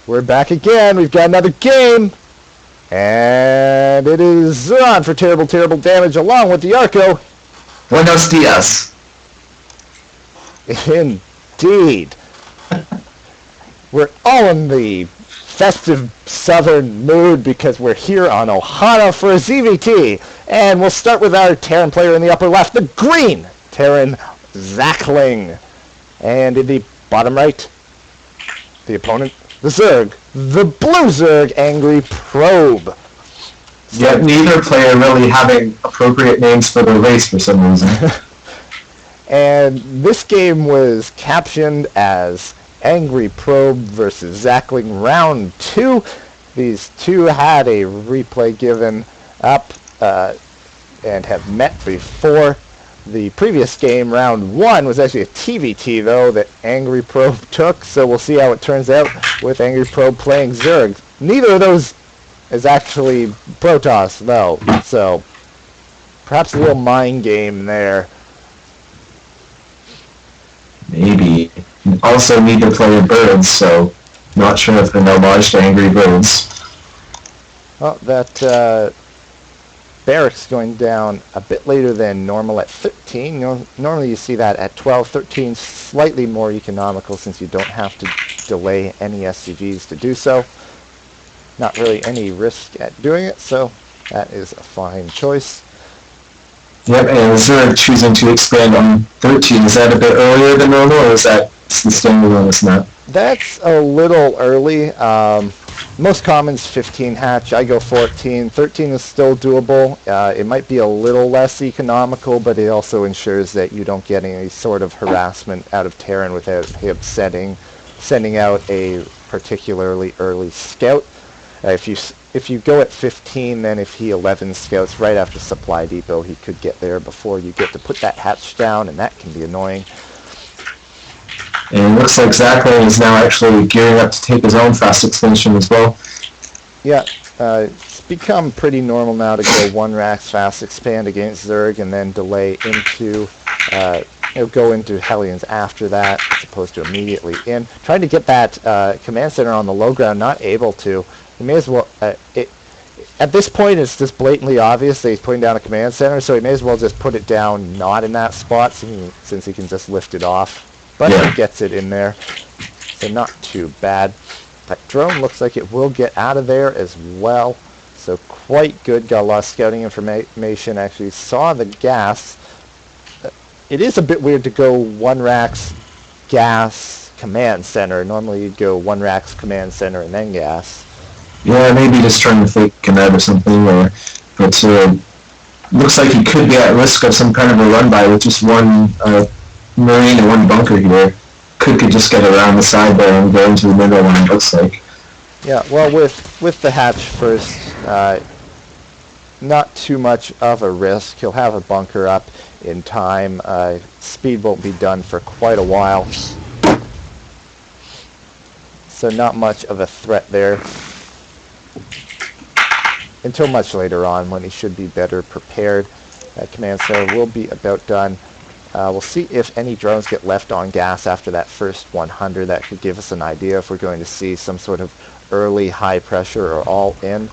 We're back again. We've got another game. And it is on for terrible, terrible damage along with the Arco. Buenos dias. Indeed. We're all in the festive southern mood because we're here on Ohana for a ZVT. And we'll start with our Terran player in the upper left, the green Terran Zachling. And in the bottom right, the opponent, the Zerg, the blue Zerg, AngryProbe. Yet neither player really having appropriate names for their race for some reason. And this game was captioned as AngryProbe versus Zachling Round 2. These two had a replay given up and have met before. The previous game, Round 1, was actually a TVT, though, that AngryProbe took, so we'll see how it turns out with AngryProbe playing Zerg. Neither of those is actually Protoss, though, so perhaps a little mind game there. Maybe. Also, neither player birds, so not sure if an homage to Angry Birds. Well, that barracks going down a bit later than normal at 13. Normally you see that at 12. 13 slightly more economical since you don't have to delay any SCVs to do so. Not really any risk at doing it, so that is a fine choice. Yep, and Zerg choosing to expand on 13. Is that a bit earlier than normal, or is that the standard on this map? That's a little early. Most commons 15 hatch. I go 14. 13 is still doable. It might be a little less economical, but it also ensures that you don't get any sort of harassment out of Terran without him sending out a particularly early scout. If you go at 15, then if he 11 scouts right after supply depot, he could get there before you get to put that hatch down, and that can be annoying. And it looks like Zachling is now actually gearing up to take his own fast expansion as well. Yeah, it's become pretty normal now to go one racks fast expand against Zerg and then delay into, go into Hellions after that as opposed to immediately in. Trying to get that command center on the low ground, not able to. You may as well, at this point it's just blatantly obvious that he's putting down a command center, so he may as well just put it down not in that spot since he can just lift it off. But He gets it in there, so not too bad. That drone looks like it will get out of there as well, so quite good. Got a lot of scouting information, actually saw the gas. It is a bit weird to go one racks gas command center. Normally you'd go one racks command center and then gas. Yeah, maybe just trying to fake command or something, but looks like he could be at risk of some kind of a run-by with just one Marine and one bunker here. Could just get around the side there and go into the middle one, it looks like. Yeah, well, with the hatch first, not too much of a risk. He'll have a bunker up in time. Speed won't be done for quite a while. So not much of a threat there. Until much later on when he should be better prepared. That command center will be about done. We'll see if any drones get left on gas after that first 100. That could give us an idea if we're going to see some sort of early high pressure or all in.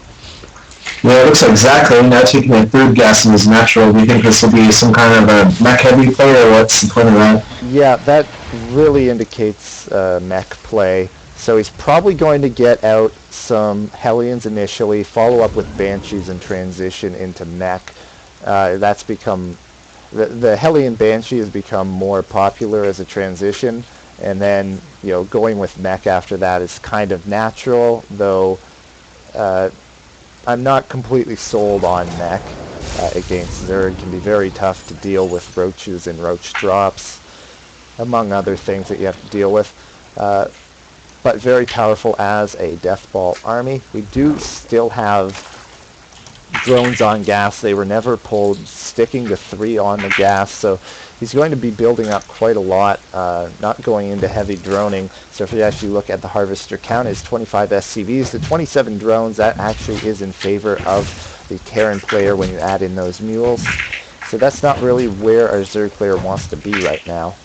Yeah, it looks like Zachary now taking a third gas in his natural. Do you think this will be some kind of a mech heavy play, or what's the point of that? Yeah, that really indicates mech play. So he's probably going to get out some Hellions initially, follow up with Banshees and transition into mech. That's become... The Hellion Banshee has become more popular as a transition, and then going with mech after that is kind of natural, though I'm not completely sold on mech against Zerg. It can be very tough to deal with roaches and roach drops, among other things that you have to deal with. But very powerful as a Deathball army. We do still have drones on gas. They were never pulled, sticking to 3 on the gas, so he's going to be building up quite a lot, not going into heavy droning. So if you actually look at the harvester count, it's 25 SCVs to 27 drones. That actually is in favor of the Terran player when you add in those mules. So that's not really where our Zerg player wants to be right now.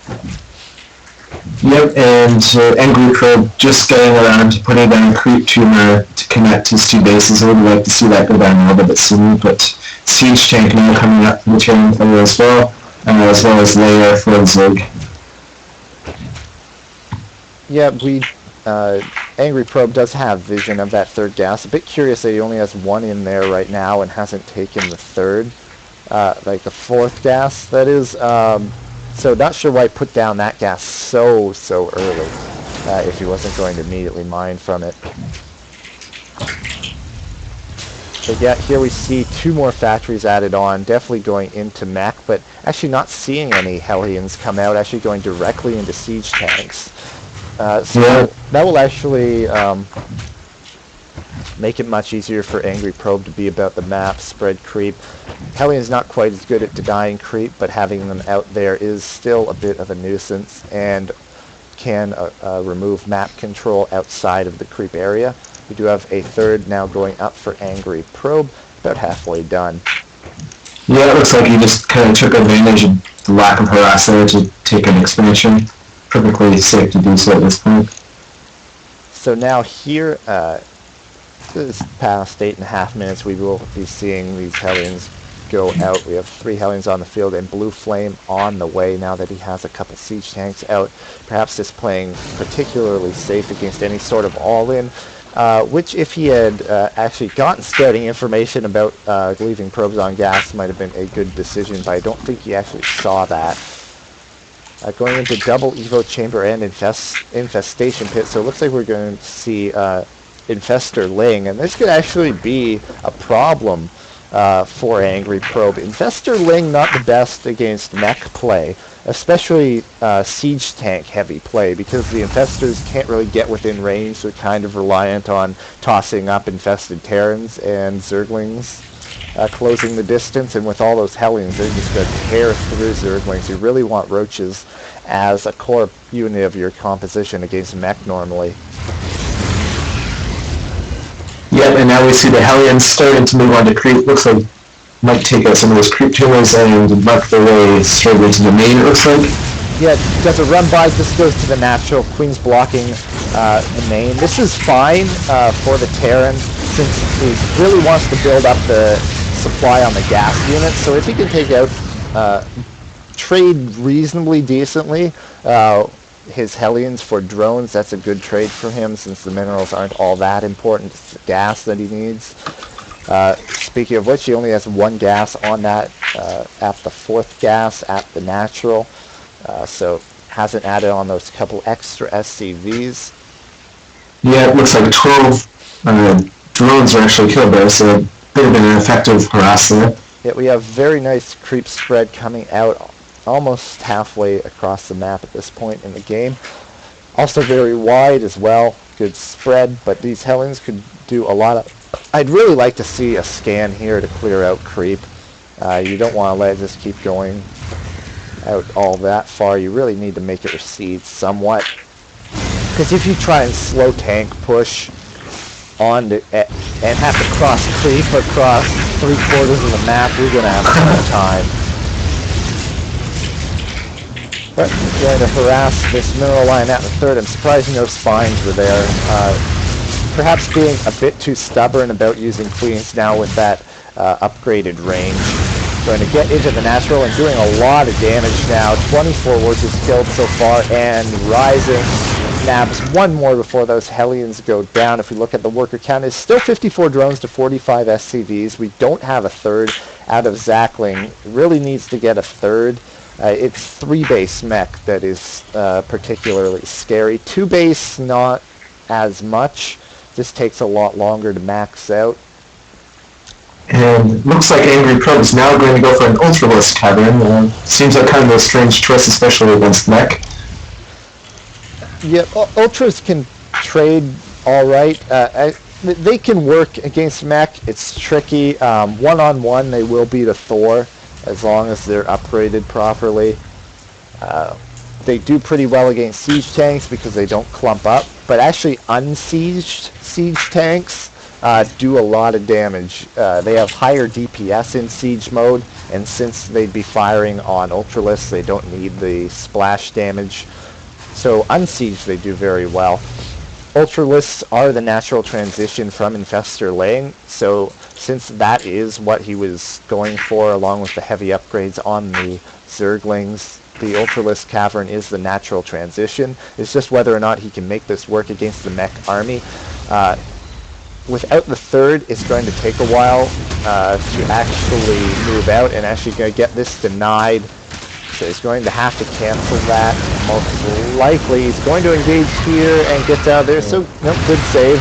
Yep, and AngryProbe just getting around to putting down creep tumor to connect his two bases. I would like to see that go down a little bit sooner, but Siege Tank now coming up for the Terran player as well as Layer for Zerg. Yeah, AngryProbe does have vision of that third gas. A bit curious that he only has one in there right now and hasn't taken the third, like the fourth gas, that is. So not sure why he put down that gas so early, if he wasn't going to immediately mine from it. But yeah, here we see two more factories added on, definitely going into mech, but actually not seeing any Hellions come out, actually going directly into siege tanks. So that will actually make it much easier for AngryProbe to be about the map, spread creep. Hellions not quite as good at denying creep, but having them out there is still a bit of a nuisance and can remove map control outside of the creep area. We do have a third now going up for AngryProbe, about halfway done. Yeah, it looks like he just kind of took advantage of the lack of harass there to take an expansion. Perfectly safe to do so at this point. So now here, this past 8.5 minutes, we will be seeing these Hellions go out. We have 3 Hellions on the field and Blue Flame on the way now that he has a couple siege tanks out. Perhaps just playing particularly safe against any sort of all-in, which if he had actually gotten scouting information about leaving probes on gas might have been a good decision, but I don't think he actually saw that. Going into double Evo Chamber and Infestation Pit, so it looks like we're going to see Infestor Ling, and this could actually be a problem for AngryProbe. Infestor Ling not the best against mech play, especially siege tank heavy play, because the Infestors can't really get within range. They're kind of reliant on tossing up infested Terrans and Zerglings, closing the distance, and with all those Hellions, they're just going to tear through Zerglings. You really want Roaches as a core unit of your composition against mech normally. Yep, and now we see the Hellions starting to move on to creep. Looks like might take out some of those creep tumors and mark their way straight into the main, it looks like. Yeah, does a run by, just goes to the natural. Queen's blocking the main. This is fine for the Terran, since he really wants to build up the supply on the gas unit. So if he can take out, trade reasonably decently, his Hellions for drones, that's a good trade for him, since the minerals aren't all that important. It's the gas that he needs. Speaking of which, he only has 1 gas on that at the 4th gas at the natural, so hasn't added on those couple extra SCVs. Yeah, it looks like 12 drones are actually killed there, so a bit of an effective harass there. Yeah, we have very nice creep spread coming out almost halfway across the map at this point in the game. Also very wide as well, good spread, but these Hellions could do a lot of... I'd really like to see a scan here to clear out creep. You don't want to let it just keep going out all that far. You really need to make it recede somewhat, because if you try and slow tank push on to, and have to cross creep across 3/4 of the map, you're going to have a hard time. But we're going to harass this mineral line at the 3rd. I'm surprised no spines were there. Perhaps being a bit too stubborn about using Queens now with that upgraded range. Going to get into the natural and doing a lot of damage now. 24 Wurges killed so far, and Rising nabs 1 more before those Hellions go down. If we look at the worker count, it's still 54 drones to 45 SCVs. We don't have a 3rd out of Zachling. It really needs to get a 3rd. It's 3 base mech that is particularly scary. 2 base, not as much. This takes a lot longer to max out. And it looks like AngryProbe is now going to go for an Ultralisk Cavern. Seems like kind of a strange choice, especially against mech. Yeah, Ultras can trade all right. They can work against mech. It's tricky. One-on-one, they will beat a Thor, as long as they're upgraded properly. They do pretty well against siege tanks because they don't clump up, but actually unsieged siege tanks do a lot of damage. They have higher DPS in siege mode, and since they'd be firing on Ultralisks, they don't need the splash damage. So unsieged they do very well. Ultralisks are the natural transition from infestor laying, so since that is what he was going for along with the heavy upgrades on the Zerglings, the Ultralisk Cavern is the natural transition. It's just whether or not he can make this work against the mech army. Without the third, it's going to take a while to actually move out, and actually going to get this denied. So he's going to have to cancel that. Most likely, he's going to engage here and get out there. So, nope, good save.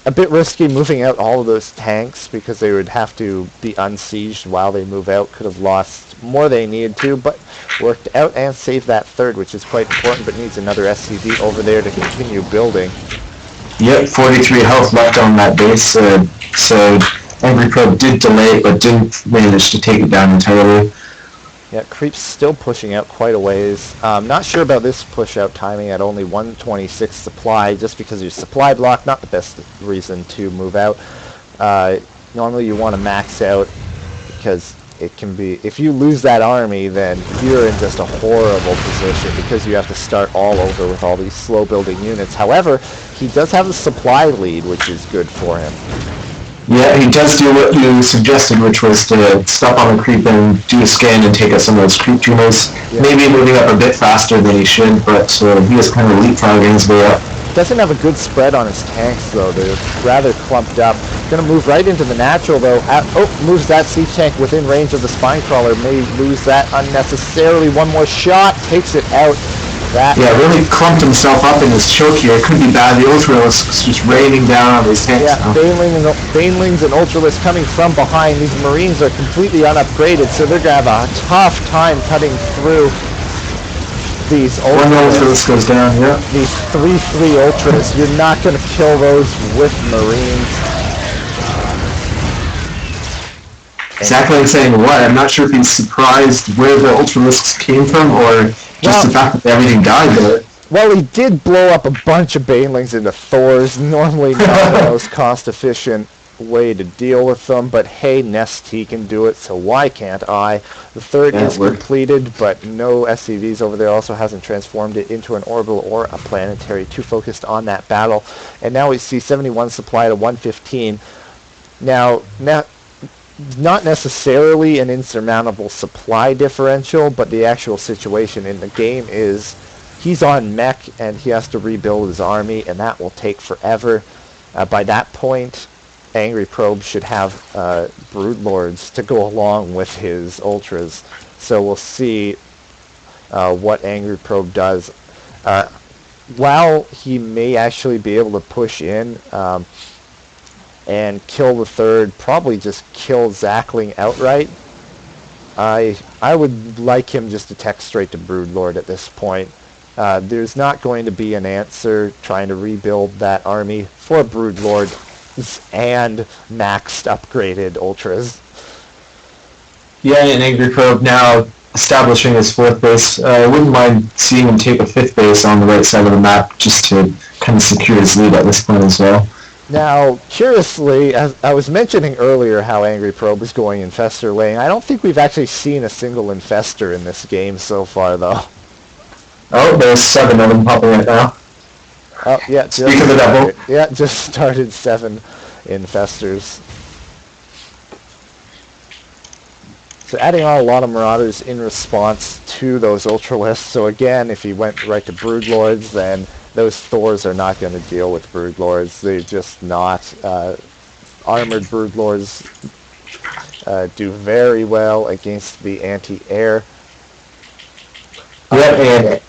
A bit risky moving out all of those tanks because they would have to be unsieged while they move out. Could have lost more than they needed to, but worked out and saved that third, which is quite important, but needs another SCV over there to continue building. Yep, 43 health left on that base, so AngryProbe did delay it, but didn't manage to take it down entirely. Yeah, Creep's still pushing out quite a ways. Not sure about this push out timing at only 126 supply, just because your supply block, not the best reason to move out. Normally you want to max out, because it can be, if you lose that army, then you're in just a horrible position, because you have to start all over with all these slow building units. However, he does have a supply lead, which is good for him. Yeah, he does do what you suggested, which was to stop on the creep and do a scan and take out some of those creep tuners. Yeah. Maybe moving up a bit faster than he should, but he is kind of leapfrogging his way up. Doesn't have a good spread on his tanks, though. They're rather clumped up. Going to move right into the natural, though. Moves that siege tank within range of the spine crawler. May lose that unnecessarily. One more shot. Takes it out. Really clumped himself up in his choke here. It could be bad. The Ultralisks just raining down on his tanks. Yeah, Banelings and Ultralisks coming from behind. These Marines are completely unupgraded, so they're going to have a tough time cutting through these Ultras. One Ultralisk goes down, yeah. These 3-3 Ultras. You're not going to kill those with Marines. Zachling saying what? I'm not sure if he's surprised where the Ultralisks came from, or just the fact that everything died there. Well, he did blow up a bunch of Banelings into Thors. Normally not the most cost-efficient way to deal with them, but hey, Nest, he can do it, so why can't I? The third is completed, but no SCVs over there. Also hasn't transformed it into an orbital or a planetary. Too focused on that battle. And now we see 71 supply to 115. Now not necessarily an insurmountable supply differential, but the actual situation in the game is he's on mech and he has to rebuild his army, and that will take forever. By that point, AngryProbe should have Broodlords to go along with his Ultras. So we'll see what AngryProbe does. While he may actually be able to push in and kill the third, probably just kill Zachling outright, I would like him just to tech straight to Broodlord at this point. There's not going to be an answer trying to rebuild that army for Broodlords and maxed upgraded Ultras. Yeah, and AngryProbe now establishing his fourth base. I wouldn't mind seeing him take a fifth base on the right side of the map just to kind of secure his lead at this point as well. Now, curiously, as I was mentioning earlier how AngryProbe is going Infestor laying, I don't think we've actually seen a single Infestor in this game so far, though. Oh, there's 7 of them popping right now. Oh, yeah. Speak of the devil. Yeah, just started 7 Infestors. So adding on a lot of Marauders in response to those Ultralisks. So again, if he went right to Broodlords, then those Thors are not going to deal with Broodlords. They're just not. Armored Broodlords do very well against the anti-air. Yep, and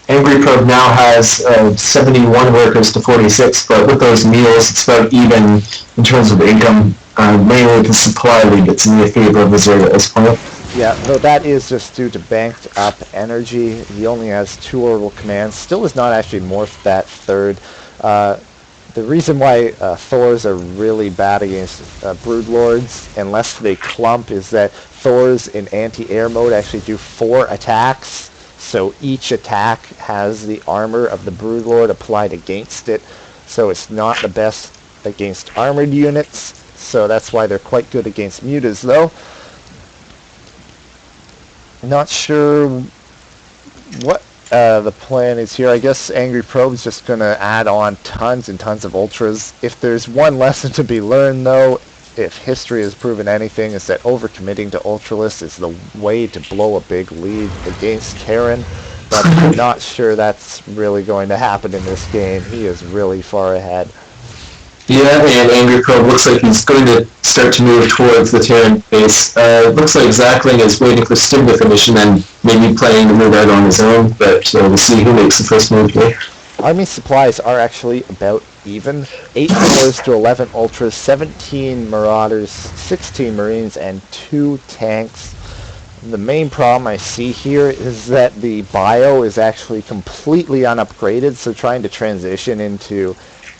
AngryProbe now has 71 workers to 46, but with those meals, it's about even in terms of income. Mainly the supply lead gets in the favor of the Zerg at this point. Yeah, though that is just due to banked up energy. He only has 2 orbital commands. Still has not actually morphed that third. The reason why Thors are really bad against Broodlords, unless they clump, is that Thors in anti-air mode actually do 4 attacks. So each attack has the armor of the Broodlord applied against it. So it's not the best against armored units. So that's why they're quite good against mutas, though. Not sure what the plan is here. I guess AngryProbe is just going to add on tons and tons of ultras. If there's one lesson to be learned, though, if history has proven anything, is that overcommitting to ultralists is the way to blow a big lead against Karen. But I'm not sure that's really going to happen in this game. He is really far ahead. Yeah, and AngryProbe looks like he's going to start to move towards the Terran base. Looks like Zachling is waiting for Stim to finish and then maybe planning to move out on his own, but we'll see who makes the first move here. Army supplies are actually about even. 8 Pillars to 11 Ultras, 17 Marauders, 16 Marines, and 2 tanks. The main problem I see here is that the bio is actually completely unupgraded, so trying to transition into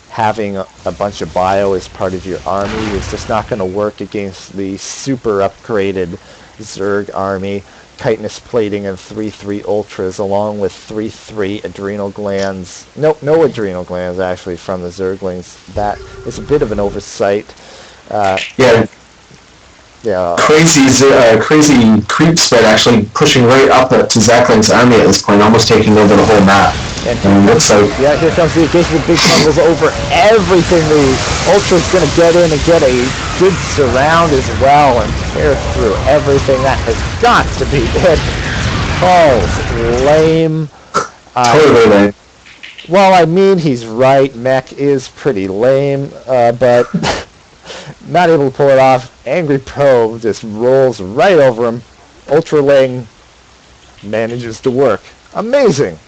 having a bunch of bio as part of your army is just not going to work against the super upgraded Zerg army. Chitinous plating and 3-3 ultras along with 3-3 adrenal glands. No adrenal glands actually from the Zerglings. That is a bit of an oversight. Yeah. Crazy creep spread actually pushing right up to Zachling's army at this point, almost taking over the whole map. And looks like here comes the occasion of big tumbles over everything. The Ultra's going to get in and get a good surround as well and tear through everything. That has got to be it. Oh, lame. Totally lame. Well, I mean, he's right. Mech is pretty lame, but not able to pull it off. AngryProbe just rolls right over him. Ultraling manages to work. Amazing.